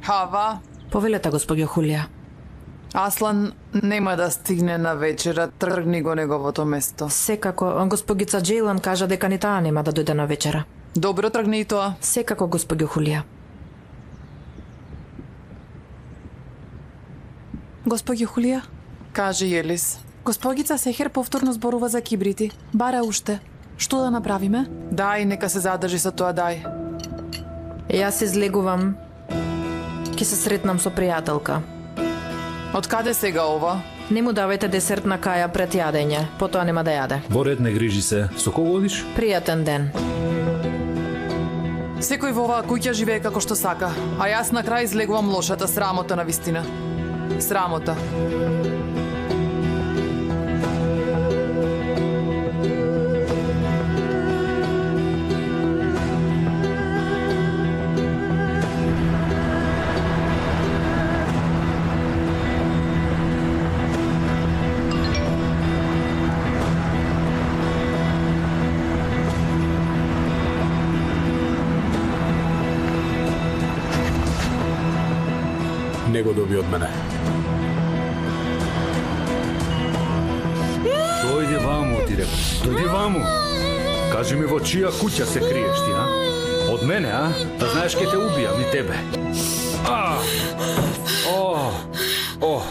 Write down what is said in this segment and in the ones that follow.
Хава, Повелете, госпоѓо Хулија. Аслан нема да стигне на вечера, тргни го неговото место. Секако, госпогица Джейлан кажа дека ни таа нема да дојде на вечера. Добро, тргни и тоа. Секако, госпоѓо Хулија. Госпоѓо Хулија, каже Елис. Госпогица Сехер повторно зборува за кибрити. Бара уште. Што да направиме? Дај, нека се задржи со тоа, дај. Јас излегувам. Ке се сретнам со пријателка. Од каде сега ова? Не му давајте десерт на Каја пред јадење, потоа нема да јаде. Во ред, не грижи се. Со кого одиш? Пријатен ден. Секој во оваа куќа живее како што сака, а јас на крај излегувам лошата, срамота на вистина. Срамота. Не го доби од мене. Дојди ваму, ти реков. Дојди ваму. Кажи ми во чија куќа се криеш ти, а? Од мене, а? Да знаеш ке те убијам и тебе. О! О! О!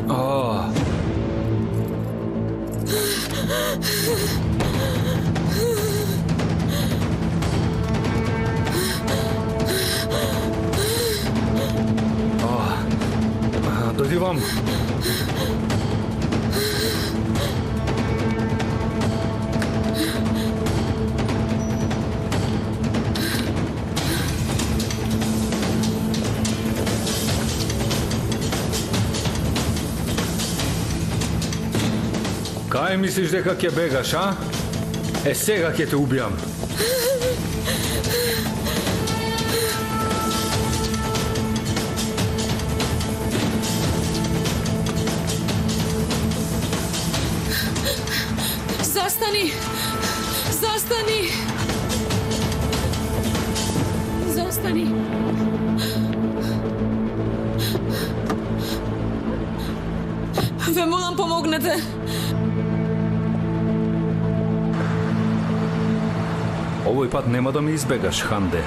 О! Дојди ваму. Кај мислиш дека ќе бегаш, а? Сега ќе те убијам. Застани! Застани! Застани! Ве молам, помогнете! Овој пат нема да ме избегаш, Ханде.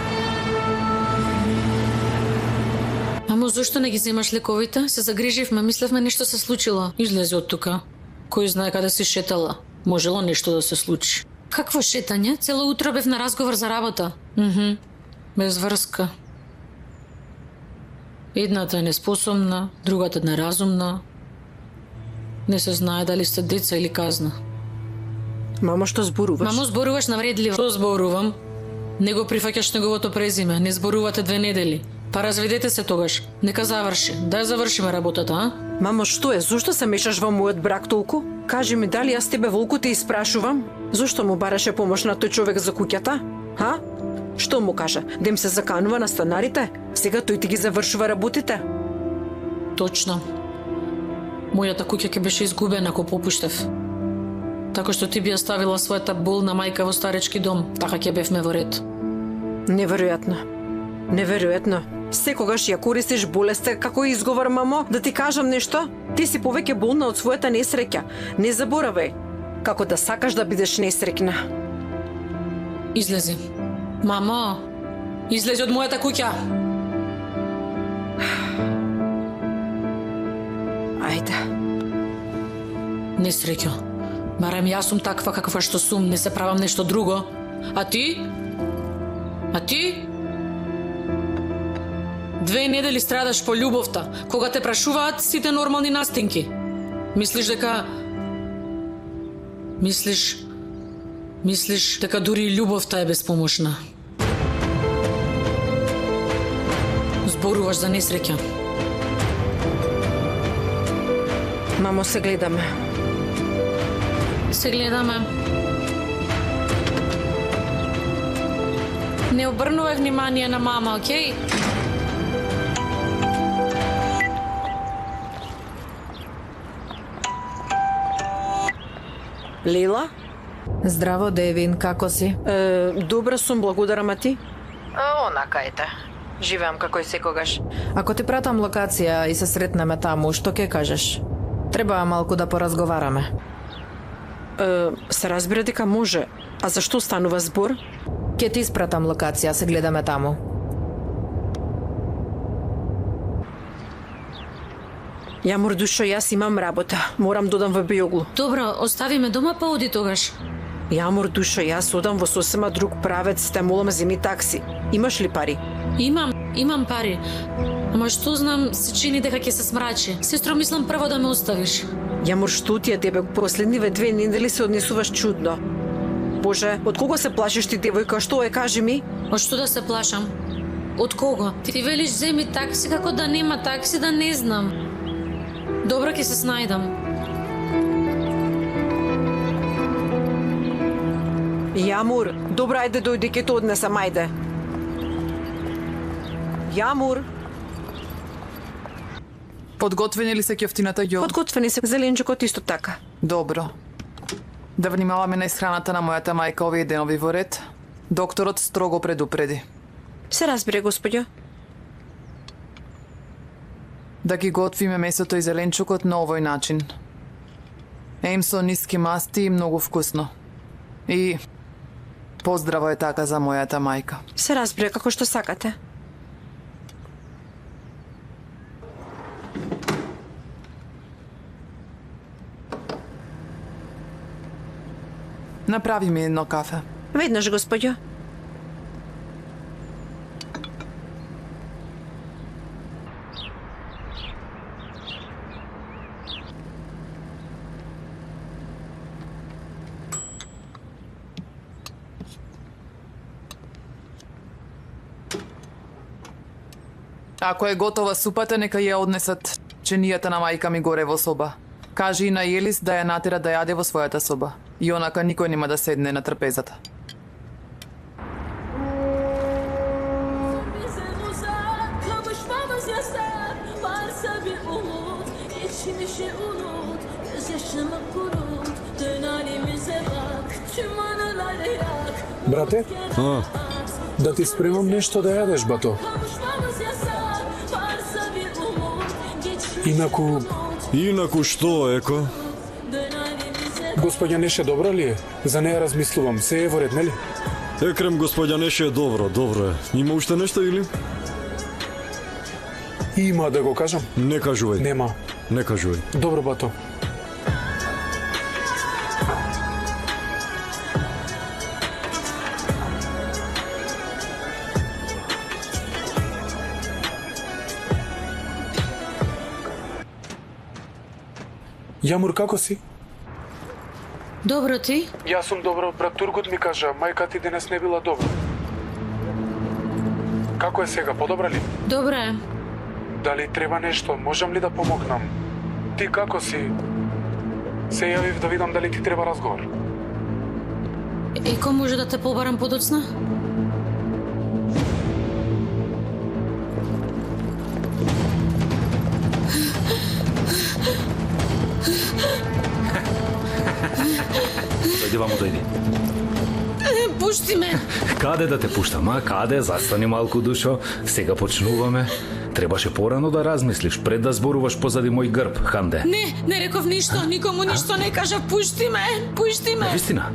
Амо, зошто не ги земаш лековите? Се загриживме, мислевме нешто се случило. Излези од тука. Кој знае каде си шетала? Можело нешто да се случи. Какво шетање? Цело утро бев на разговор за работа. Без врска. Едната е неспособна, другата неразумна. Не се знае дали сте деца или казна. Мамо, што зборуваш? Мамо, зборуваш навредливо. Што зборувам? Не го прифаќаш неговото презиме, не зборувате 2 недели. Па разведете се тогаш. Нека заврши. Дај завршиме работата, а? Мамо, што е? Зошто се мешаш во мојот брак толку? Кажи ми, дали јас тебе волку те испрашувам? Зошто му бараше помош на тој човек за куќата? Ха? Што му кажа? Да им се заканува на станарите? Сега тој ти ги завршува работите? Точно. Мојата куќа ќе беше изгубена ако попуштев. Така што ти би ја ставила својата болна мајка во старечки дом, така ќе бевме во ред. Неверојатно. Неверојатно. Секогаш ја користиш болеста како изговор, мамо, да ти кажам нешто? Ти си повеќе болна од својата несреќа. Не заборавај. Како да сакаш да бидеш несреќна. Излези. Мамо, излези од мојата куќа. Ајде. Несреќо. Барем јас сум таква каква што сум, не се правам нешто друго. А ти? А ти? 2 недели страдаш по љубовта, кога те прашуваат сите нормални настинки. Мислиш дека... Мислиш дека дури и љубовта е безпомошна. Зборуваш за несреќа. Мамо, се гледаме. Се гледаме. Не обрнувај внимание на мама, окей? Лила? Здраво, Девин, како си? Добра сум, благодарам, а ти? Онака ете. Живеам како и секогаш. Ако ти пратам локација и се сретнеме таму, што ќе кажеш? Треба малку да поразговараме. Се разбира дека може. А зашто станува збор? Ќе ти испратам локација, се гледаме таму. Јамур душо, јас имам работа. Морам да одам во Биоглу. Добро, остави ме дома па оди тогаш. Јамур душо, јас одам во сосема друг правец, те молам земи такси. Имаш ли пари? Имам пари. Ама што знам, се чини дека ќе се смрачи. Сестро, мислам прво да ме оставиш. Јамур, што ти е тебе? Последниве 2 недели се однесуваш чудно. Боже, од кого се плашиш ти, девојка? Што е, кажи ми? Од што да се плашам? Од кого? Ти велиш земи такси, како да нема такси, да не знам. Добро, ќе се снајдам. Јамур, добро, ајде дојди, ќе те однесам, ајде. Јамур, Подготвени ли се ќефтината ѓо? подготвени се, зеленчукот исто така. Добро. Да внимаваме на исхраната на мојата мајка овие денови во ред. Докторот строго предупреди. Се разбира, господјо. Да ги готвиме месото и зеленчукот на овој начин. Ем со ниски масти и многу вкусно. И поздраво е така за мојата мајка. Се разбира, како што сакате. Направи ми едно кафе. Веднаш, господјо. Ако е готова супата, нека ја однесат ченијата на мајка ми горе во соба. Кажи и на Елис да ја натера да јаде во својата соба. И онака никој нема да седне на трпезата. Bizim uzak, kavuşmamız yasak. Varsa bir umut, geçmişi unut. Gözyaşımı kurut, dön halimize bak. Tüm anıları yak. Брате, да ти спремам нешто да јадеш, бато. Kavuşmamız yasak. Varsa bir umut, geçmişi Инаку, Инаку што, Еко? dön halimize господја Неше добра ли е? За неја размислувам. Се е во ред, нели? Екрем, господја Неше е добро, добро е. Има уште нешто или? Има да го кажам? Не кажувај. Нема. Не кажувај. Добро, бато. Јамур, како си? Добро ти? Јас сум добро, брат Тургот ми кажа, мајка ти денес не била добра. Како е сега, подобра ли? Добро е. Дали треба нешто, можам ли да помогнам? Ти како си? Се јавив да видам дали ти треба разговор. Еко, може да те побарам подоцна? Дојди ваму, дојди. Пушти ме! Каде да те пуштам, а? Каде? Застани малку, душо. Сега почнуваме. Требаше порано да размислиш, пред да зборуваш позади мој грб, Ханде. Не реков ништо, никому ништо не кажа, пушти ме! Вистина?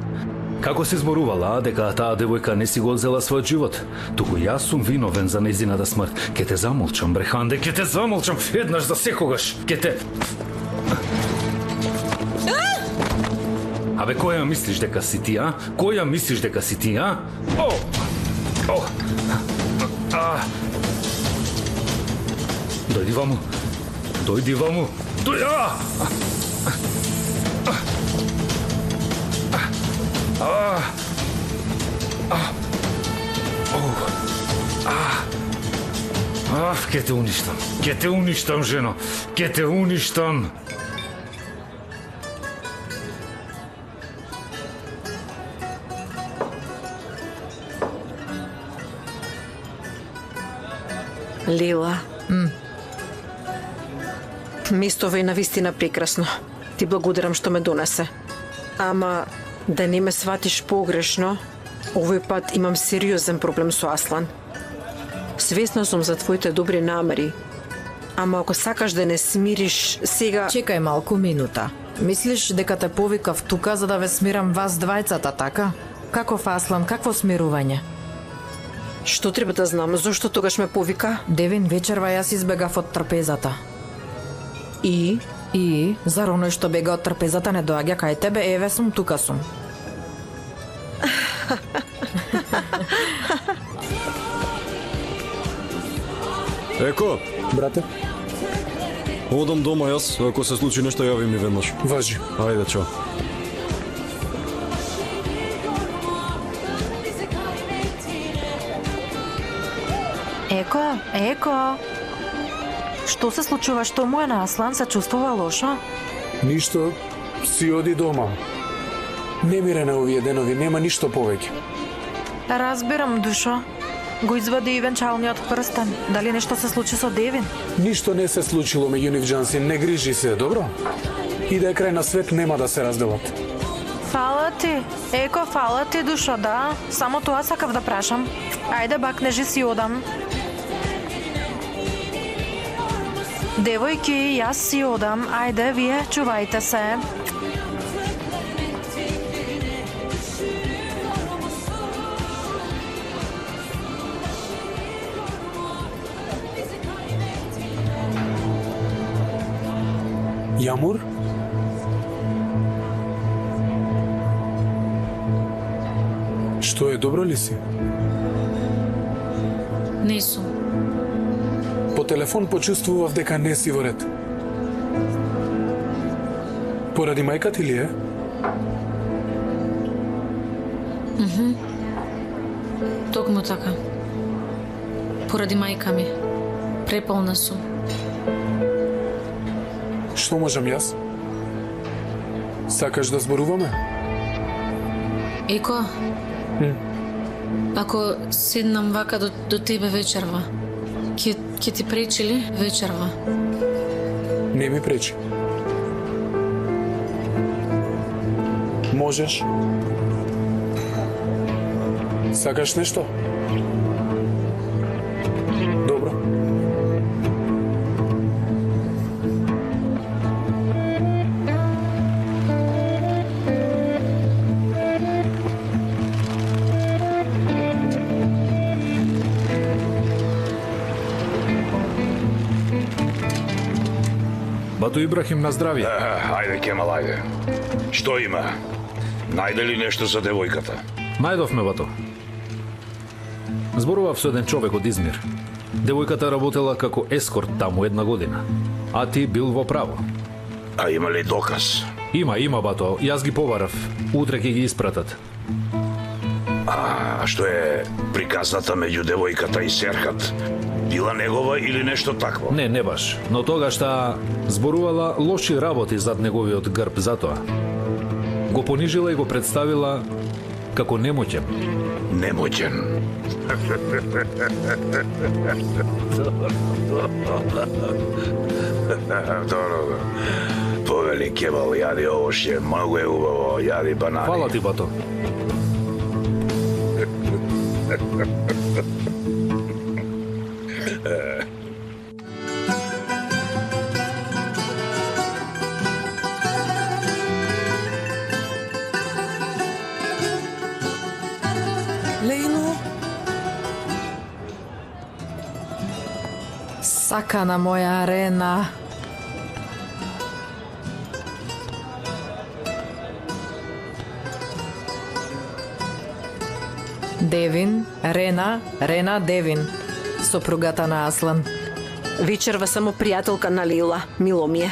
Како си зборувала, дека таа девојка не си го одзела својот живот? Туку јас сум виновен за нејзината смрт. Ке те замолчам, бре, Ханде, ке те замолчам еднаш за секогаш. Ке те... Абе, која мислиш дека си ти, а? Која мислиш дека си ти, а? О! О! Дојди ваму. Дојди ваму. Ке те уништам. Ке те уништам, жено. Ке те уништам. Лила. Местово е навистина прекрасно. Ти благодарам што ме донесе. Ама, Да не ме сватиш погрешно, овој пат имам сериозен проблем со Аслан. Свесна сум за твоите добри намери, ама ако сакаш да не смириш сега... Чекај малку минута. Мислиш дека те повикав тука за да ве смирам вас двајцата, така? Каков Аслан, какво смирување? Што треба да знам? Зошто тогаш ме повика? Девин, вечерва јас избегав од трпезата. И? И, зар оној што бега од трпезата не доаѓа кај тебе? Еве сум, тука сум. Еко, Брате, одам дома јас, ако се случи нешто јави ми веднаш. важи. Ајде, чао. Еко. Што се случува? Што му е на Аслан? Се чувствува лошо? Ништо, си оди дома. Немире на овие денови, нема ништо повеќе. Разбирам, душо. Го извади и венчалниот прстен. Дали нешто се случи со Девин? Ништо не се случило меѓу нив, Џанси, не грижи се, добро? И да е крај на свет, нема да се разделат. Фала ти. Еко, фала ти, душо, да. Само тоа сакав да прашам. Ајде, бакнежи си одам. Девојки, јас си одам. Ајде, вие чувајте се. Јамур? Што е, добро ли си? Не сум. По телефон почувствував дека не си во ред. Поради мајка ти ли е? Токму така. Поради мајка ми. Преполна сум. Што можам јас? Сакаш да зборуваме? Еко, ако седнам вака до тебе вечерва, ќе ти пречи ли вечерва? Не ми пречи. Можеш? Сакаш нешто? Добро. Бато Ибрахим, на здравје. Ајде, Кемал, ајде. Што има? Најде ли нешто за девојката? Најдовме, бато. Зборував со еден човек од Измир. Девојката работела како ескорт таму 1 година. А ти бил во право. А има ли доказ? Има, бато. Јас ги побарав. Утре ќе ги испратат. А што е приказната меѓу девојката и Серхат? Била негова или нешто такво? Не баш. Но тогаш таа зборувала лоши работи зад неговиот грб, затоа. Го понижила и го представила како немоќен. Немоќен. Добро. Повели, Кемал, јади овошје, многу е убаво, јади банани. Фала ти, бато. Лейло, Сакана моја Рена. Девин, Рена, Девин. Сопругата на Аслан. Вечерва само пријателка на Лила. Мило ми е.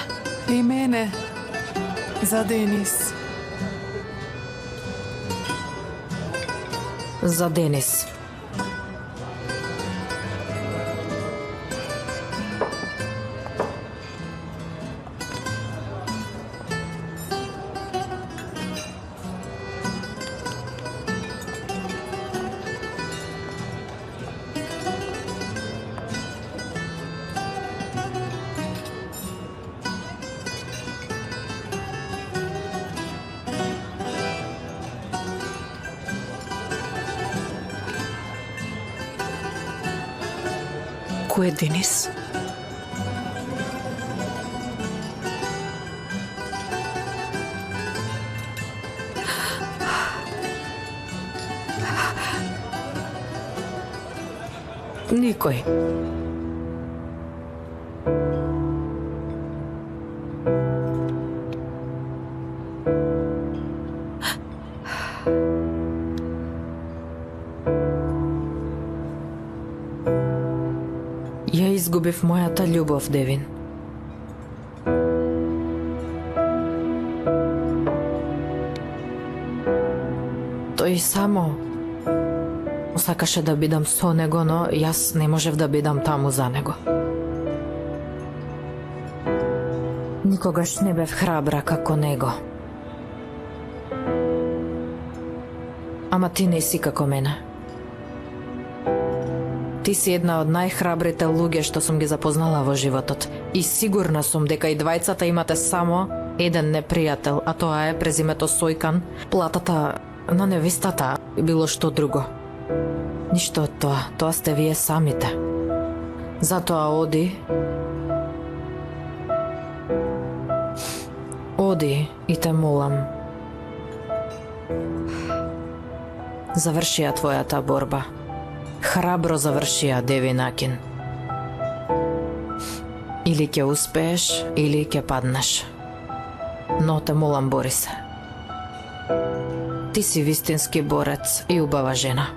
и мене. За Денис. За Денис. Кој е Денис? Никој. Ја изгубив мојата љубов, Девин. Тој само сакаше да бидам со него, но јас не можев да бидам таму за него. Никогаш не бев храбра како него. Ама ти не си како мене. Ти си една од најхрабрите луѓе што сум ги запознала во животот. И сигурна сум дека и двајцата имате само еден непријател, а тоа е презимето Сојкан, платата на невестата и било што друго. Ништо од тоа сте вие самите. Затоа оди и те молам. Заврши ја твојата борба. Храбро заврши ја, Девин Акин. Или ќе успееш, или ќе паднеш. Но те молам, бори се. Ти си вистински борец и убава жена.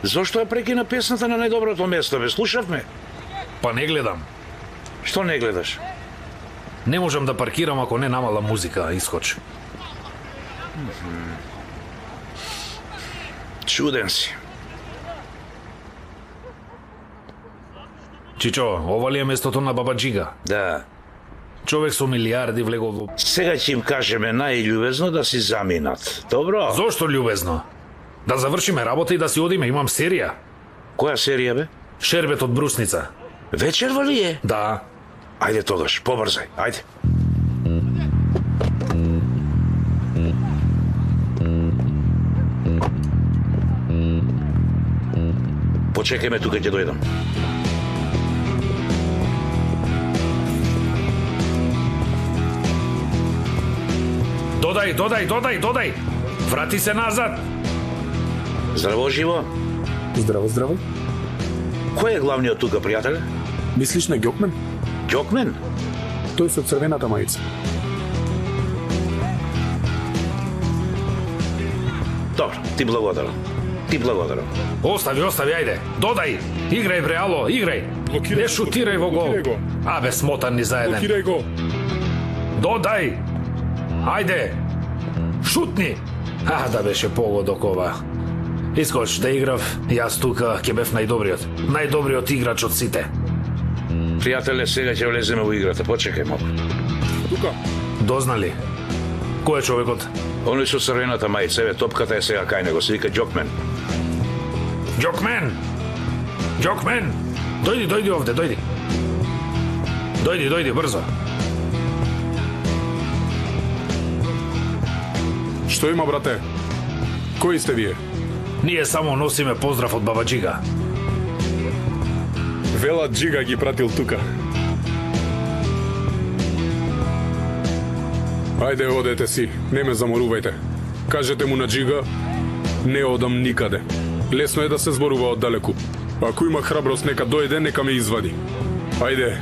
Зошто ја прекина песната на најдоброто место, бе? Слушавме? Па не гледам. Што не гледаш? Не можам да паркирам ако не намала музика, искоч. Чуден си. Чичо, ова ли е местото на Баба Джига? Да. Човек со милиарди влегол во... Сега ќе им кажеме најљубезно да си заминат. Добро? Зошто љубезно? Да завршиме работа и да си одиме, имам серија. Која серија, бе? Шербет од брусница. Вечерва ли е? Да. Ајде тогаш, побрзај, ајде. Почекајме тука, ќе дојдам. Додај! Врати се назад! Здраво, живо? Здраво. Кој е главниот тука, пријателе? Мислиш на Ѓокмен? Ѓокмен? Тој со црвената мајца. Добро, ти благодарам. Остави, ајде. Додај! Играј, бре, ало, играј! Не шутирај во гол. Абе, смотан ни заеден. Блокирај го. Додај! Ајде! Шутни! Да беше погодок ова. Искоч да играв, јас тука ќе бев најдобриот играч од сите. Пријателе, сега ќе влеземе во играта, почекај малку. Тука. Дознали? Кој е човекот? Оној со црвената мајца, еве топката е сега кај него, се вика Ѓокмен. Ѓокмен! Дојди овде, дојди. Дојди, брзо. Што има, брате? Кои сте вие? Ние само носиме поздрав од Баба Джига. Вела Джига ги пратил тука. Ајде, одете си, не ме заморувајте. Кажете му на Джига, не одам никаде. Лесно е да се зборува оддалеку. Ако има храброст, нека дојде, нека ме извади. Ајде.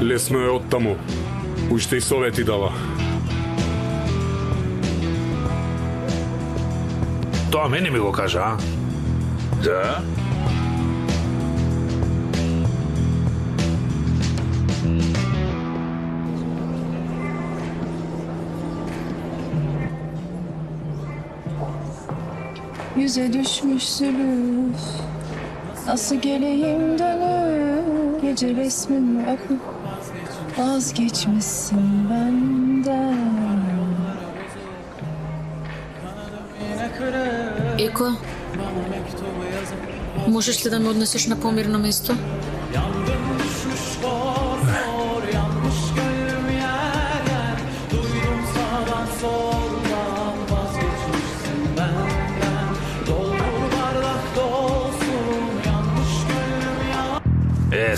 Лесно е од таму. Уште и совети дава. Тоа мене ми го кажа, а? Да? Yüze düşmüş zülüf, nasıl geleyim dönüp, gece resmimi öpüp vazgeçmişsin benden. Еко, можеш ли да ме однесеш на помирно место?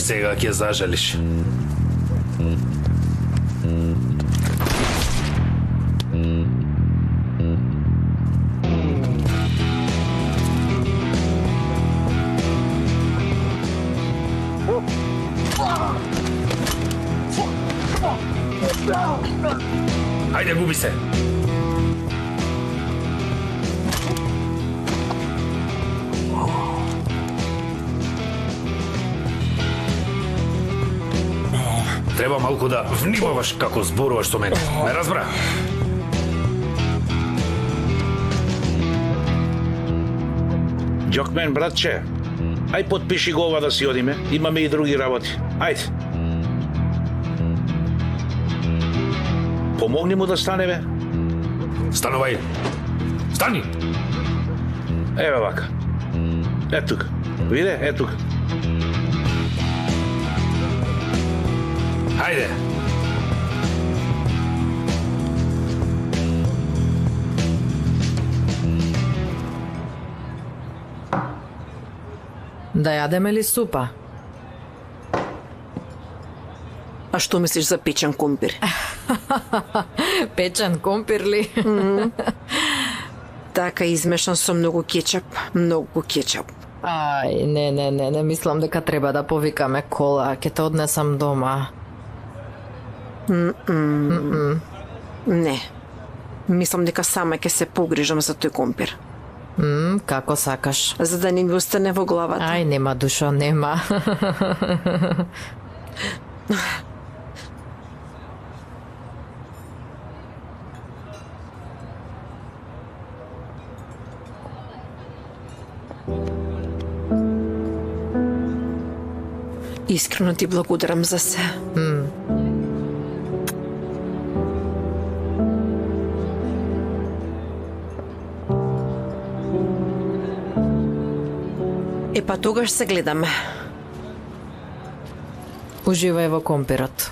Сега ќе зажалиш. Ајде, губи се. Треба малку да внимаваш како зборуваш со мене. Ме разбра? Ѓокмен, братче, ај потпиши го ова да си одиме. Имаме и други работи. Ајде. Помогни му да стане, бе. Станувај. Стани. Еве вака. Е тука. Виде, е тука. Хајде. Да јадеме ли супа? А што мислиш за печен компир? Печен компир ли? Така измешан со многу кетчап, многу кетчап. Ај, не мислам дека треба да повикаме кола, ќе те однесам дома. Не. Мислам дека сама ќе се погрижам за тој компир. Како сакаш. За да не ми остане во главата. Ај, нема душо, нема. Искрено ти благодарам за се. Па тогаш се гледаме. Уживај во компирот.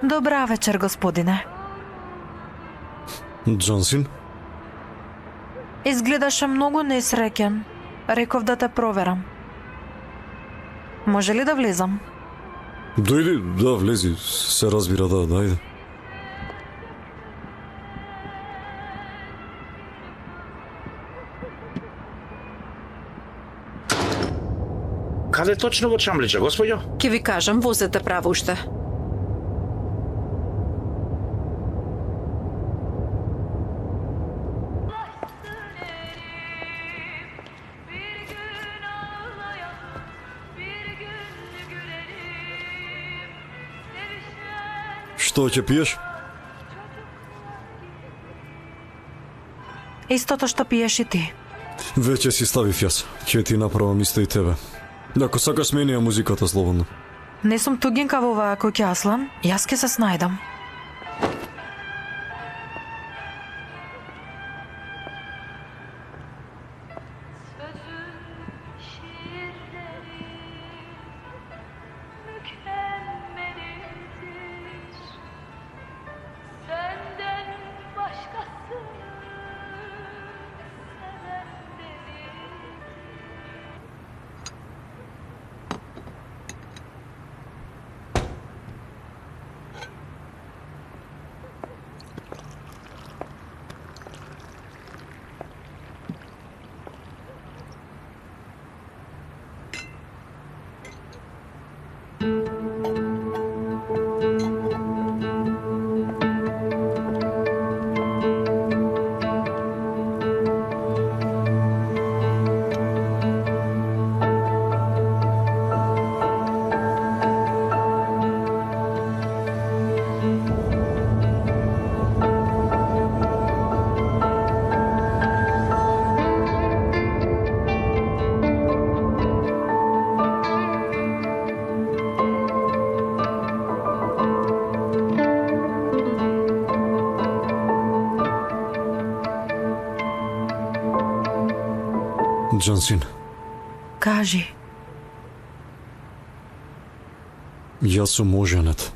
Добра вечер, господине. Джонсин? Изгледаше многу несреќен. Реков да те проверам. Може ли да влезам? Дојди, да, влези. Се разбира, да, ајде. Каде точно во Чамлича, господјо? Ќе ви кажам, возете право уште. Што ќе пиеш? Истото што пиеш и ти. Веќе си ставив јас. Ќе ти направам исто и тебе. Ако сакаш сменија музиката слободно. Не сум тугинка во оваа куќа, Аслан. Јас ке се снајдам. Џансин, Кажи. јас сум оженет.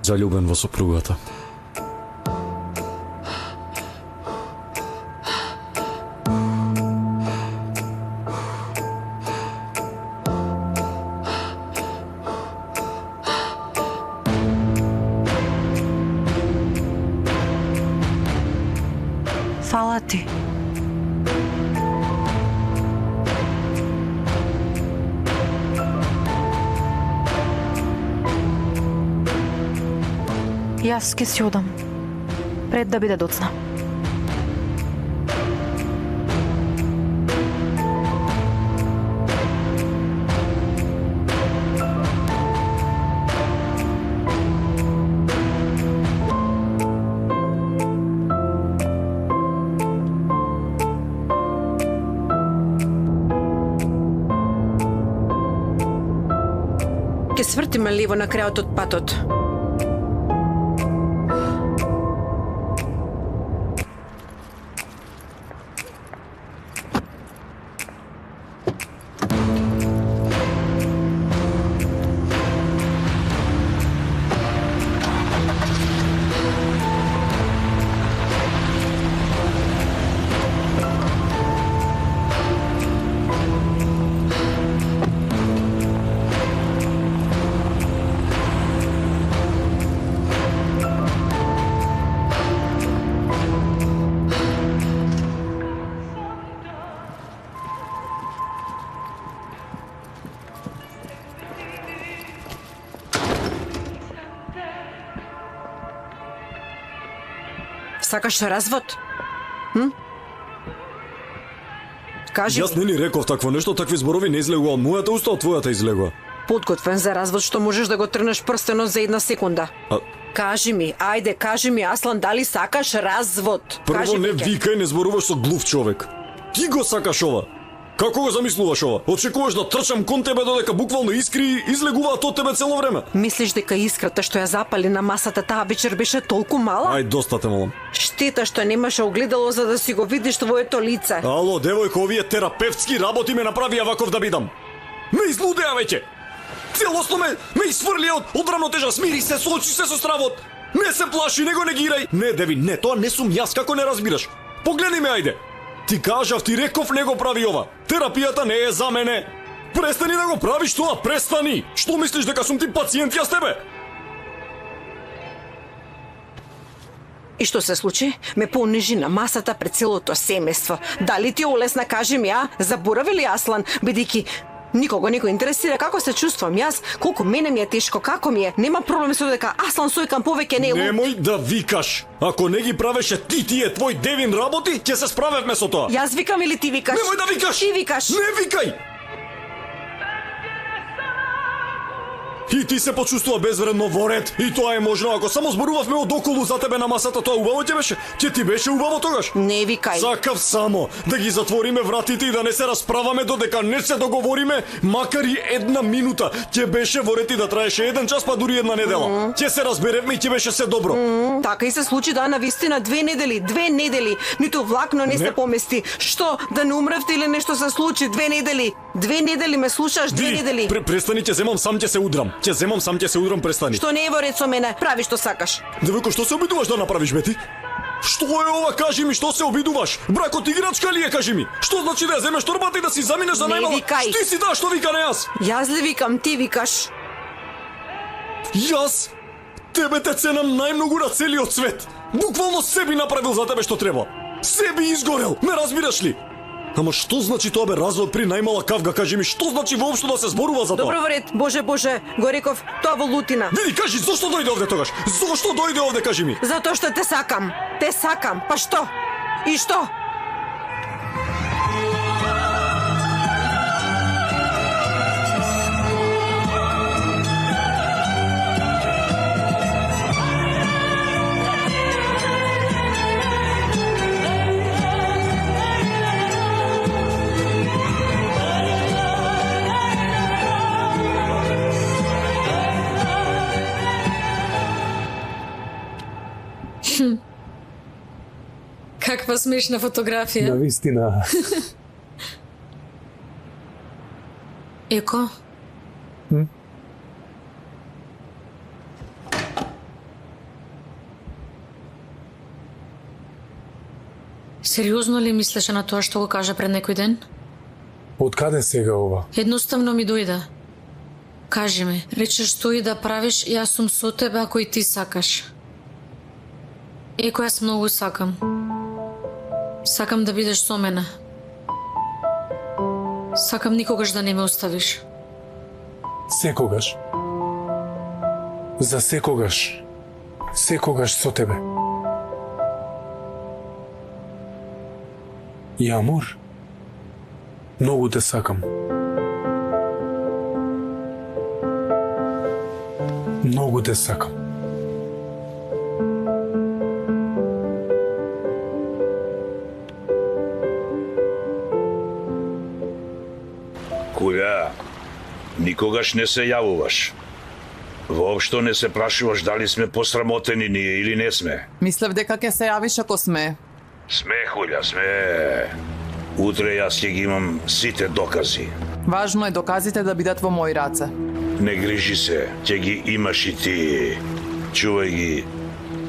Заљубен во сопругата. Фала ти. Јас ке си одам. Пред да биде доцна. Ке свртиме ливо на крајот од патот. Сакаш развод? Кажи Јас ми, не ни реков такво нешто, такви зборови не излегува од мојата уста, од твојата излегува. подготвен за развод што можеш да го трнеш прстенот за една секунда. А- Кажи ми, ајде, кажи ми, Аслан, дали сакаш развод? Прво Кажи не ми, викај, не зборуваш со глув човек. Ти го сакаш ова. Како го замислуваш ова? Очекуваш да трчам кон тебе додека буквално искри излегуваат од тебе цело време? Мислиш дека искрата што ја запали на масата таа вечер беше толку мала? Ај, доста те молам. Штета што немаше огледало за да си го видиш твоето лице. Ало, девојко, овие терапевтски работи ме направија ваков да бидам. Ме излудеа веќе. Целосно ме изфрли од рамнотежа, смири се, соочи се со стравот. Не се плаши, не го негирај. Не, Деви, не, тоа не сум јас, како не разбираш. Погледни ме, ајде. Ти кажав, ти реков не го прави ова. Терапијата не е за мене. Престани да го правиш тоа, престани. Што мислиш дека сум ти пациент јас тебе? И што се случи? Ме понижи на масата пред целото семејство. Дали ти олесна, кажи ми, а? Заборави ли Аслан, бидејќи никого не го интересира како се чувствам јас, колку мене ми е тешко, како ми е. Нема проблем со дека Аслан Сојкан повеќе не е луд. Немој да викаш. Ако не ги правеше ти тие твој девин работи, ќе се справевме со тоа. Јас викам или ти викаш? Немој да викаш. Ти викаш. Не викај. И ти се почувствува безвредно во ред. И тоа е можно. Ако само зборувавме од околу за тебе на масата, тоа убаво ќе беше. Ќе ти беше убаво тогаш. Не викај. Сакав само да ги затвориме вратите и да не се расправаме додека не се договориме, макар и една минута. Ќе беше во ред и да траеше 1 час, па дури една недела. Ќе се разберевме и ќе беше се добро. Така и се случи да навистина 2 недели, 2 недели. Ниту влакно не се помести. Што, да не умревте или нешто се случи? 2 недели. 2 недели ме слушаш, 2 недели. Престани, ќе земам сам, ќе се удрам. Ќе земам сам, ќе се удрам, престани. Што не е во ред со мене, прави што сакаш. Девојко, што се обидуваш да направиш, бе ти? Што е ова, кажи ми, што се обидуваш? Бракот играчка ли е, кажи ми? Што значи да ја земеш торбата и да си заминеш за Не најмала? викај. Ти си таа што вика, не јас. Јас ли викам, ти викаш. Јас тебе те ценам најмногу на целиот свет. Буквално се би направил за тебе што треба. Се би изгорел, ме разбираш ли? Ама што значи тоа, бе, развод при најмала кавга, кажи ми, што значи воопшто да се зборува за тоа? Добро во ред, Боже, го реков, тоа во лутина. Види, кажи, зошто дојде овде тогаш? Зошто дојде овде, кажи ми? Затоа што те сакам. Те сакам, па што? И што? Каква смешна фотографија. Навистина. Еко? Сериозно ли мислеше на тоа што го кажа пред некој ден? Од каде сега ова? Едноставно ми дојде. Кажи ми, речеш што и да правиш, јас сум со тебе ако и ти сакаш. Еко, јас многу сакам. Сакам да бидеш со мене. Сакам никогаш да не ме оставиш. Секогаш. За секогаш. Секогаш со тебе. И амор, многу те сакам. Многу те сакам. Куја, никогаш не се јавуваш. Воопшто не се прашуваш дали сме посрамотени ние или не сме. Мислев дека ќе се јавиш ако сме. Сме, Хуља, сме. Утре јас ќе ги имам сите докази. Важно е доказите да бидат во мои раце. Не грижи се, ќе ги имаш и ти. Чувај ги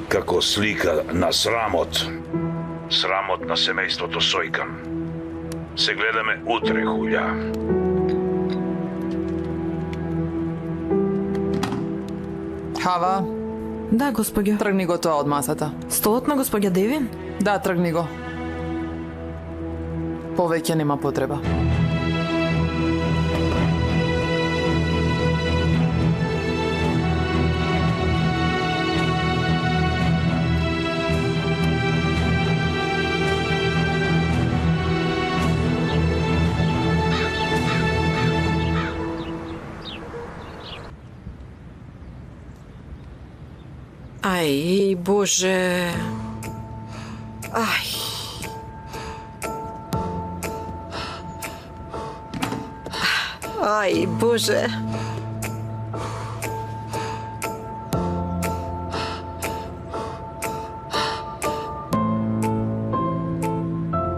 како слика на срамот. Срамот на семејството Сојкан. Се гледаме утре, Хуља. Хава, Да, господја. тргни го тоа од масата. Столот на господја Девин? Да, тргни го. Повеќе нема потреба. Ај, Боже. Ај. Ај, Боже.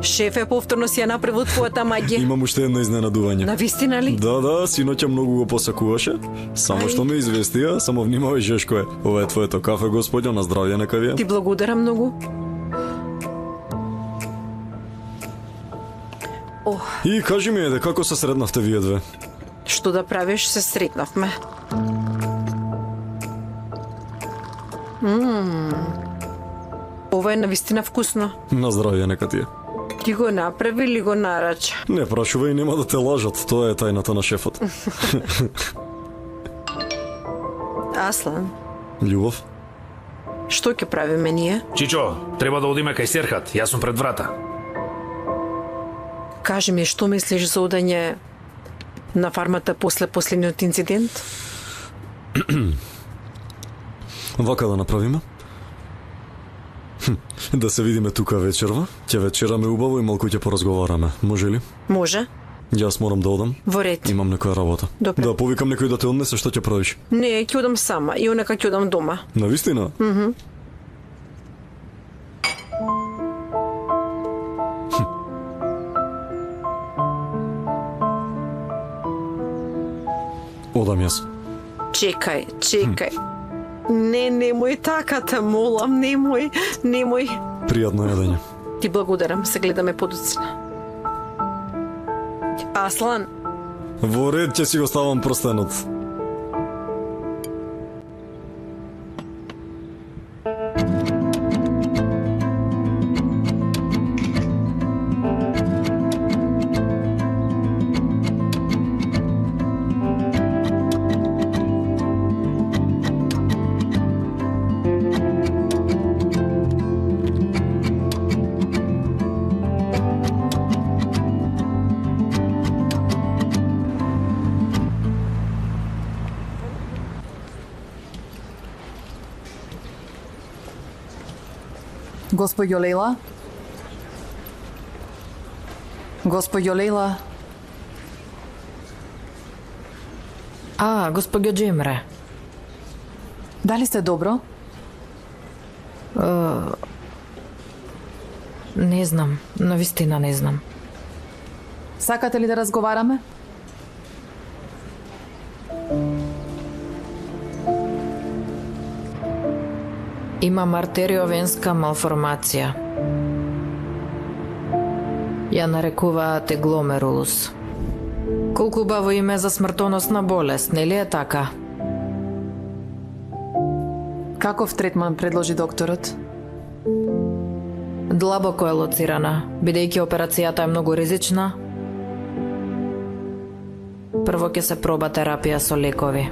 Шефе, повторно си ја направил твојата магија. Имам уште едно изненадување. Навистина ли? Да, синоќа многу го посакуваше. Само што ме известија, само внимавај Жешко е. Ова е твоето кафе, господјо, на здравје нека ви е. Ти благодарам многу. И кажи ми еде, како се среднавте вие две? Што да правиш, се сретнавме. Ова е навистина вкусно. На здравје нека ти е. Ти го направи или го нарача? Не прашувај, нема да те лажат, тоа е тајната на шефот. Аслан, Љубов? што ќе правиме ние? Чичо, треба да одиме кај Серхат, јас сум пред врата. Кажи ми, што мислиш за одање на фармата после последниот инцидент? Вака да направиме? Да се видиме тука вечерва, ќе вечераме убаво и малку ќе поразговараме, може ли? Може. Јас морам да одам. Во ред. Имам некоја работа. Добре. Да повикам некој да те однесе, што ќе правиш? Не, ќе одам сама и онека ќе одам дома. Навистина? Одам јас. Чекај. Не, немој така, те молам, немој. Пријатно јадење. Ти благодарам, се гледаме подоцна. Аслан, Во ред ќе си го ставам прстенот. Господјо Лейла? Господјо Лейла? Господјо Джемре. Дали сте добро? Не знам, навистина не знам. Сакате ли да разговараме? Имам артериовенска малформација. Ја нарекуваат гломерулус. Колку убаво име за смртоносна болест, нели е така? Каков третман предложи докторот? Длабоко е лоцирана, бидејќи операцијата е многу ризична. Прво ќе се проба терапија со лекови.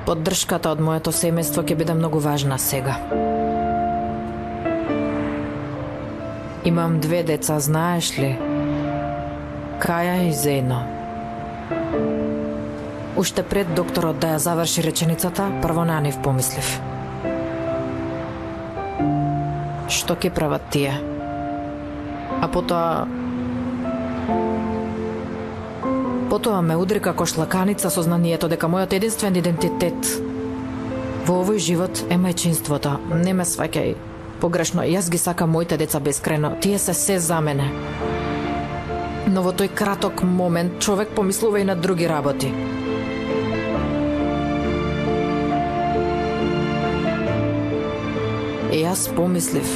Поддршката од моето семејство ќе биде многу важна сега. Имам 2 деца, знаеш ли? Каја и Зено. Уште пред докторот да ја заврши реченицата, прво на нив помислив. Што ќе прават тие? А потоа ме удри како шлаканица сознанието дека мојот единствен идентитет во овој живот е мајчинството. Не ме сваќај погрешно, јас ги сакам моите деца бескрајно, тие се за мене. Но во тој краток момент човек помислува и на други работи. И јас помислив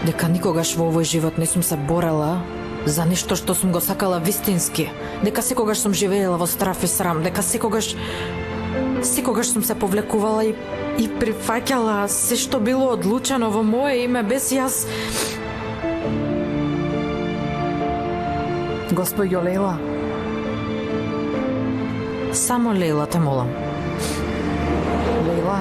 дека никогаш во овој живот не сум се борела за нешто што сум го сакала вистински, дека секогаш сум живеела во страф и срам, дека секогаш сум се повлекувала и прифаќала се што било одлучено во мое име без јас. Господјо Лейла. Само Лейла, те молам. Лейла.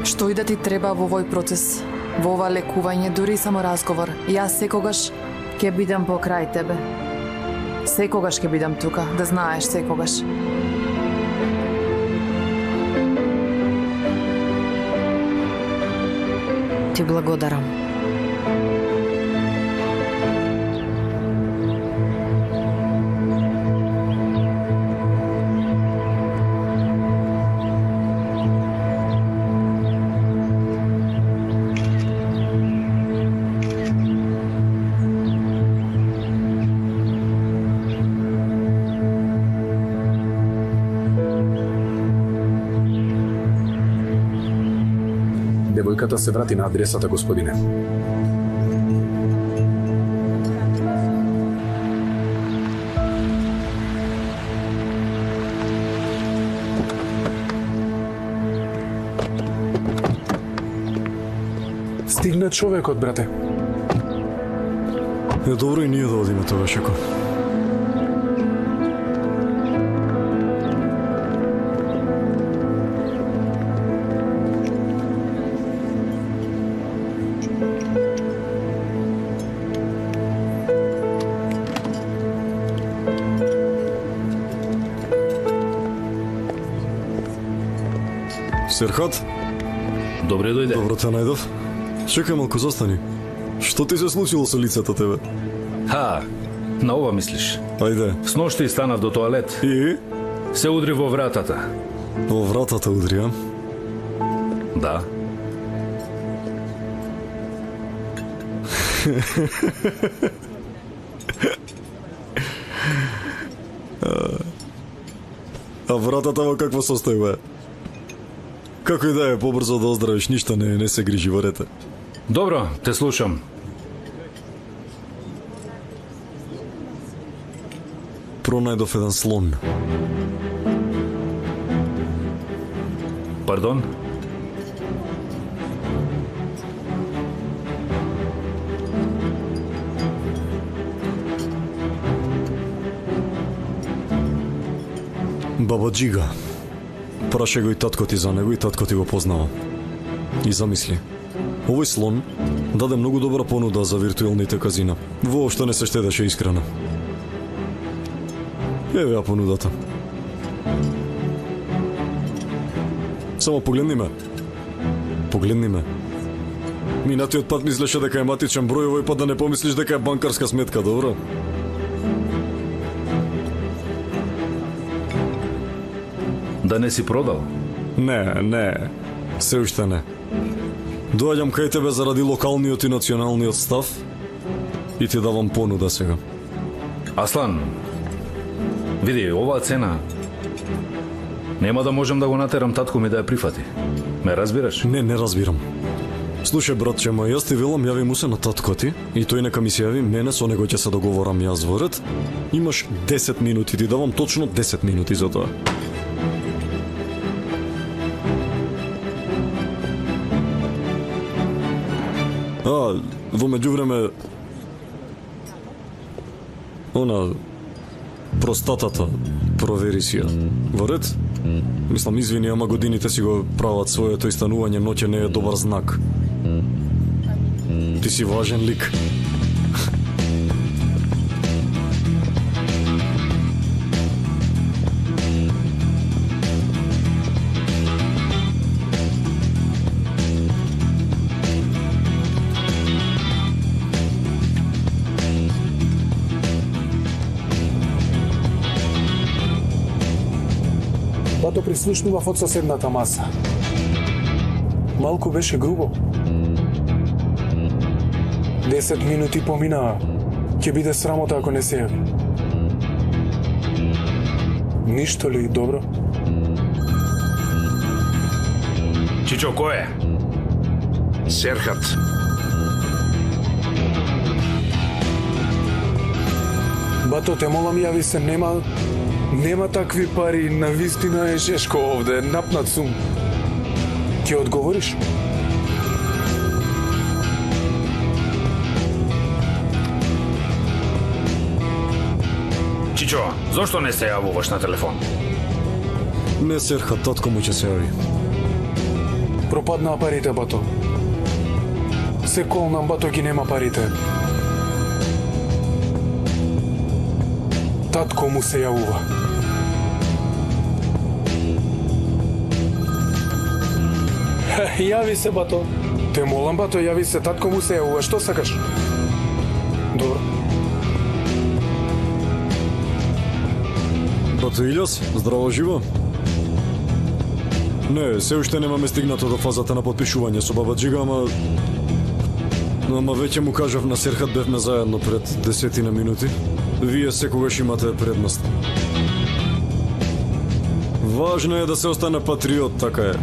Што и да ти треба во овој процес, во ова лекување, дури само разговор, јас секогаш ќе бидам покрај тебе. Секогаш ќе бидам тука, да знаеш, секогаш. Ти благодарам. Девојката се врати на адресата, господине. Стигна човекот, брате. Е, добро и ние да одиме тогаш, ако. Серхат? Добре дојде. Добро те најдов. Чекај малку, застани. Што ти се случило со лицето тебе? На ова мислиш? Ајде. Сношти станав до тоалет. И? Се удри во вратата. Во вратата удри, а? Да. А вратата во каква состојба е? Како и да е, побрзо да оздравиш, ништо не се грижи, варете. Добро, те слушам. Пронајдов еден слон. Пардон? Баба Джига. Праше го и татко ти за него и татко ти го познава. И замисли. Овој слон даде многу добра понуда за виртуелните казина. Воопшто не се штедеше искрено. Еве ја понудата. Само погледни ме. Погледни ме. Минатиот пат мислеше дека е матичен број, овој пат да не помислиш дека е банкарска сметка, добро? Да не си продал? Не, се уште не. Доаѓам кај тебе заради локалниот и националниот став и ти давам понуда сега. Аслан, види, оваа цена нема да можем да го натерам татко ми да ја прифати. Ме разбираш? Не разбирам. Слушај, братче, ма јас ти велам, јави му се на татко ти и тој нека ми се јави, мене со него ќе се договорам јас во ред. Имаш 10 минути, ти давам точно 10 минути за тоа. Во меѓувреме простатата провери си ја. Во ред? Мислам, извини, ама годините си го прават своето и станување ноќе не е добар знак. Ти си важен лик. Бато прислушнував од соседната маса. Малку беше грубо. 10 минути поминаа. Ќе биде срамота ако не се јави. Ништо ли, добро? Чичо, кој е? Серхат. Бато, те молам, јави се, нема такви пари, на вистина е жешко овде, напнат сум. Ќе одговориш? Чичо, зошто не се јавуваш на телефон? Не, Серхат, татко му ќе се јави. Пропаднаа парите, бато. Се колнам, бато, ги нема парите. Татко му се јавува. Јави се, бато. Те молам, бато, јави се, татко му се јавува. Што сакаш? Добро. Бато Илјас, здраво живо? Не, се уште немаме стигнато до фазата на подпишување со баба Джига, ама веќе му кажав на Серхат, бевме заедно пред 10 минути. Вие секогаш имате предност. Важно е да се остане патриот, така е.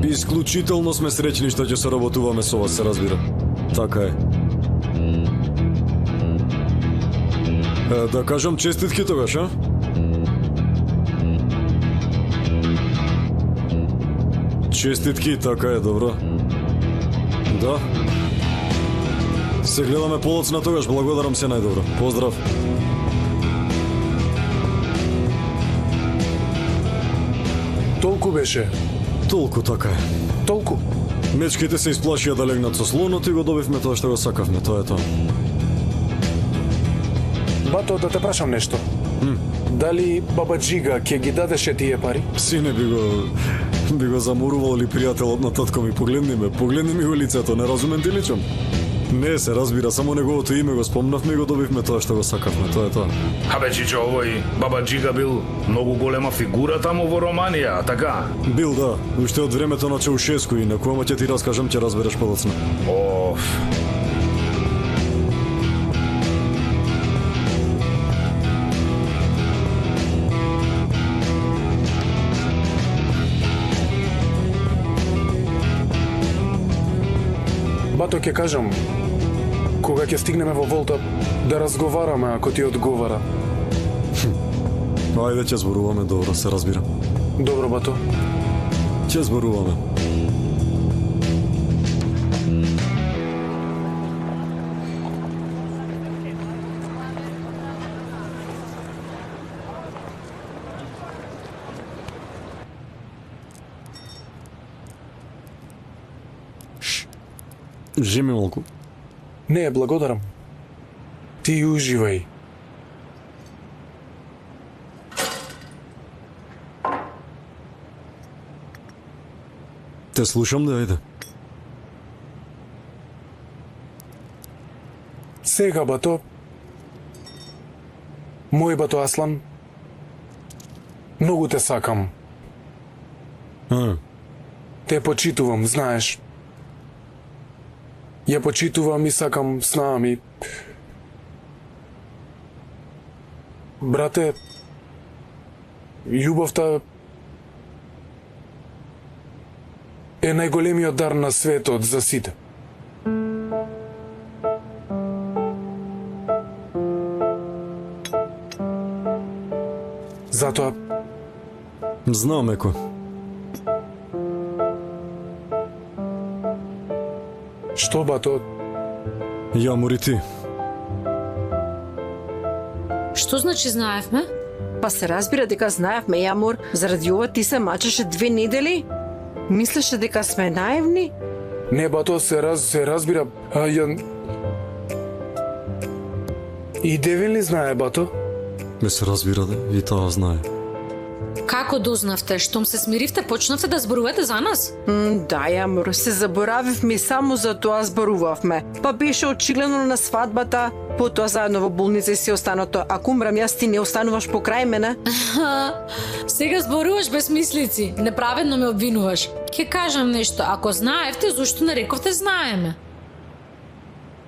Исклучително сме среќни што ќе соработуваме со вас, се разбира. Така е. Да кажам честитки тогаш, а? Честитки, така е, добро. Да. Се гледаме полоцна тогаш, благодарам се најдобро. Поздрав. Толку беше. Толку, така е. Толку. Мечките се исплашија да легнат со слонот и го добивме тоа што го сакавме, тоа е тоа. Бато, да те прашам нешто. Дали баба Джига ќе ги дадеше тие пари? Сине, би го заморувал ли пријателот на татко ми, погледни ми го лицето, не разумен ти личам. Не, се разбира, само неговото име го спомнавме и го добивме тоа што го сакавме, тоа е тоа. Абе, Чичо, овој баба Джига бил многу голема фигура таму во Романија, така? Бил, да, уште од времето на Чаушеску, инаку, ама ќе ти раскажам, ќе разбереш подоцна. Оф. Бато, ќе кажам, кога ќе стигнеме во Волта, да разговараме ако ти одговара. Ајде, ќе зборуваме, добро, се разбира. Добро, бато. Ќе зборуваме. Жеми малку. Не, благодарам. Ти уживај. Те слушам, да, ајде. Сега, бато, мој бато Аслан, Многу те сакам. Те почитувам, знаеш. Ја почитувам и сакам снаа ми. Брате, љубовта е најголемиот дар на светот за сите. Затоа Знам, Еко. што, бато? Јамур и ти. Што значи знаевме? Па се разбира дека знаевме, Јамур, заради ова ти се мачеше 2 недели? Мислеше дека сме наивни? Не, бато, се разбира. И Девин ли знае, бато? Ме се разбира, да, и таа знае. Како дознавте? Штом се смиривте, почнавте да зборувате за нас? Да, Јамур, се заборавивме и само за тоа зборувавме. Па беше очигледно на свадбата, потоа заедно во болница и се останато. Ако умрам јас, ти не остануваш покрај мене? Сега зборуваш без мислици. Неправедно ме обвинуваш. Ќе кажам нешто. Ако знаевте, зошто не рековте знаеме?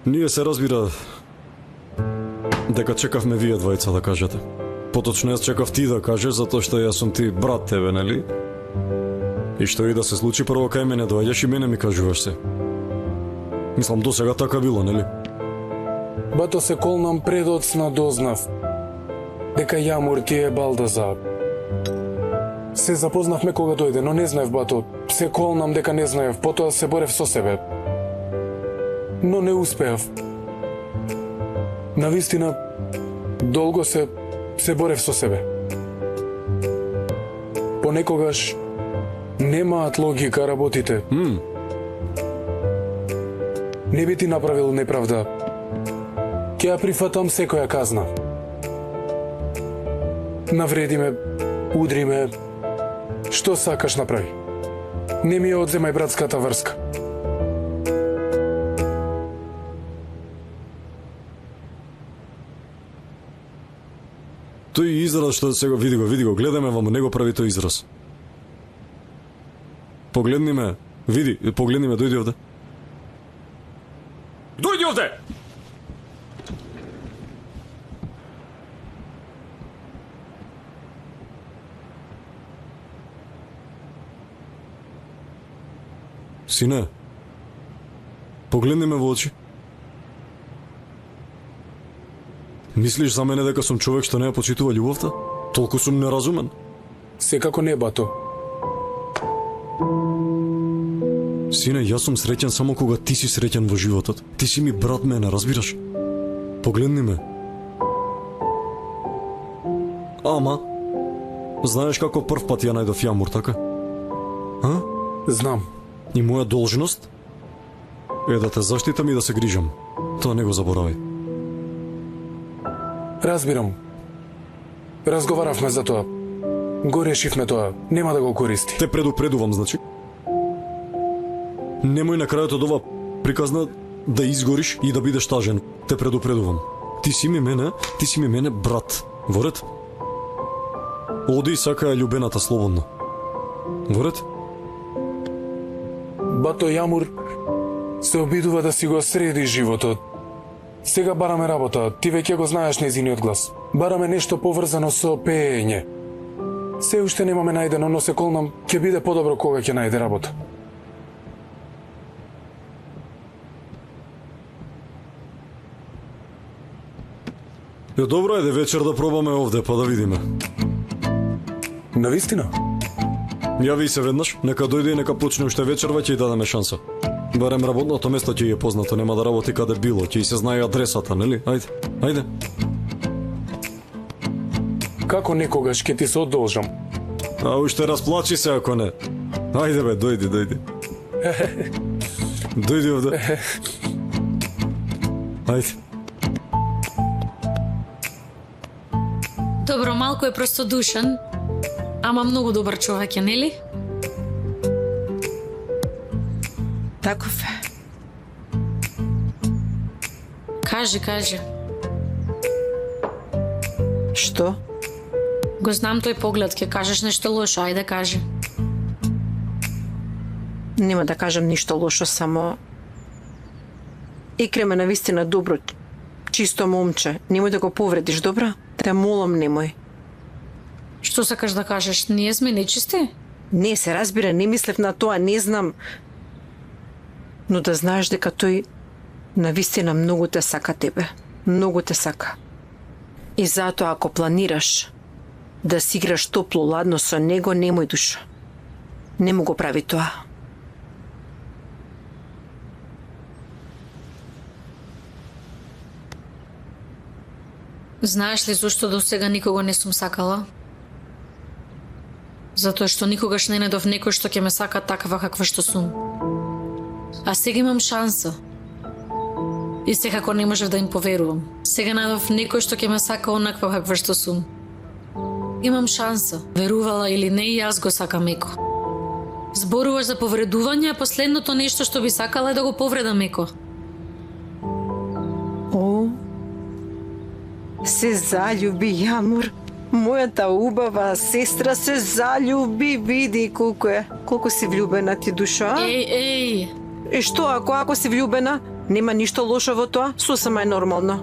Ние се разбира дека чекавме вие двајца да кажете. Поточно јас чекав ти да кажеш, затоа што јас сум ти брат тебе, нели? И што и да се случи, прво кај мене доаѓаш и мене ми кажуваш се. Мислам, до сега така било, нели? Бато, се колнам предоцна дознав дека Јамур ти е Балдазар. Се запознавме кога дојде, но не знаев, бато. Се колнам дека не знаев, потоа се борев со себе. Но не успеав. Навистина, долго се борев со себе. Понекогаш немаат логика работите. Не би ти направил неправда. Ќе ја прифатам секоја казна. Навреди ме, удри ме, што сакаш направи. Не ми ја одземај братската врска. Тој израз што сега види го, гледаме во него прави тој израз. Погледни ме, дојди овде. Дојди овде! Сине, погледни ме во очи. Мислиш за мене дека сум човек што не ја почитува љубовта? Толку сум неразумен? Секако не, бато. Сине, јас сум среќен само кога ти си среќен во животот. Ти си ми брат мене, разбираш? Погледни ме. Ама, знаеш како прв пат ја најдов Јамур, така? Знам. И моја должност е да те заштитам и да се грижам. Тоа не го заборавај. Разбирам. Разговаравме за тоа. Го решивме тоа. Нема да го користи. Те предупредувам, значи. Немој на крајот од ова приказна да изгориш и да бидеш тажен. Те предупредувам. Ти си ми мене брат. Во ред? Оди и сакаја љубената слободно. Во ред? Бато, Јамур се обидува да си го среди животот. Сега бараме работа, ти веќе го знаеш нејзиниот глас. Бараме нешто поврзано со пеење. Се уште немаме најдено, но се колнам, ќе биде подобро кога ќе најде работа. Добро е вечер да пробаме овде, па да видиме. Навистина? Јави се веднаш, нека дојде и нека почне уште вечерва, ќе ја дадеме шанса. Барем работното место ќе ја познато, нема да работи каде било, ќе и се знае адресата, нели? Ајде. Како некогаш ќе ти се одолжам? А уште расплачи се ако не. Ајде бе, дојди. Дојди овде. Ајде. Добро, малку е простодушен, ама многу добар човек е, нели? Таков е. Кажи. Што? Го знам тој поглед, ќе кажеш нешто лошо, ајде кажи. Нема да кажам ништо лошо, само Екрем е навистина добро, чисто момче. Немој да го повредиш, добра? Те молам, немој. Што сакаш да кажеш? Ние сме нечисти? Не, се разбира, не мислев на тоа, не знам. Но да знаеш дека тој навистина многу те сака тебе. Многу те сака. И затоа ако планираш да си играш топло-ладно со него, немој душа. Не му го прави тоа. Знаеш ли зашто до сега никого не сум сакала? Затоа што никогаш не најдов некој што ќе ме сака таква каква што сум. А сега имам шанса. И секако не можев да им поверувам. Сега најдов некој што ќе ме сака онаква каква што сум. Имам шанса. Верувала или не, и јас го сакам Еко. Зборуваш за повредување, а последното нешто што би сакала е да го повредам Еко. О, се заљуби, Јамур. Мојата убава сестра се заљуби, види колку си влюбена ти, душа. Еј. И што ако си влюбена? Нема ништо лошо во тоа, сосема е нормално.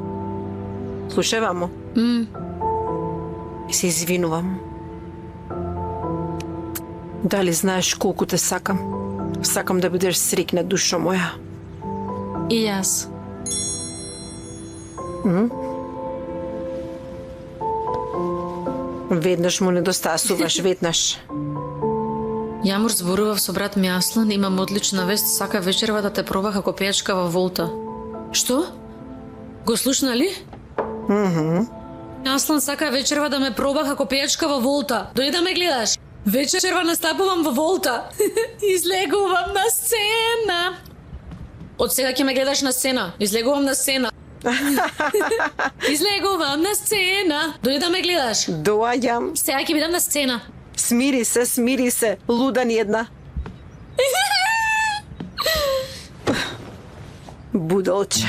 Слушај, мамо. Се извинувам. Дали знаеш колку те сакам? Сакам да бидеш среќна, душо моја. И јас. Веднаш му недостасуваш, веднаш. Јамур, зборував со брат ми Аслан, имам одлична вест, сака вечерва да те проба како пејачка во Волта. Што? Го слушна ли? Аслан сака вечерва да ме проба како пејачка во Волта. Дојди да ме гледаш. Вечерва настапувам во Волта. Излегувам на сцена. Од сега ќе ме гледаш на сцена. Излегувам на сцена. Излегувам на сцена. Дојди да ме гледаш. Доаѓам. Сега ќе бидам на сцена. Смири се, луда ни една. Будолче.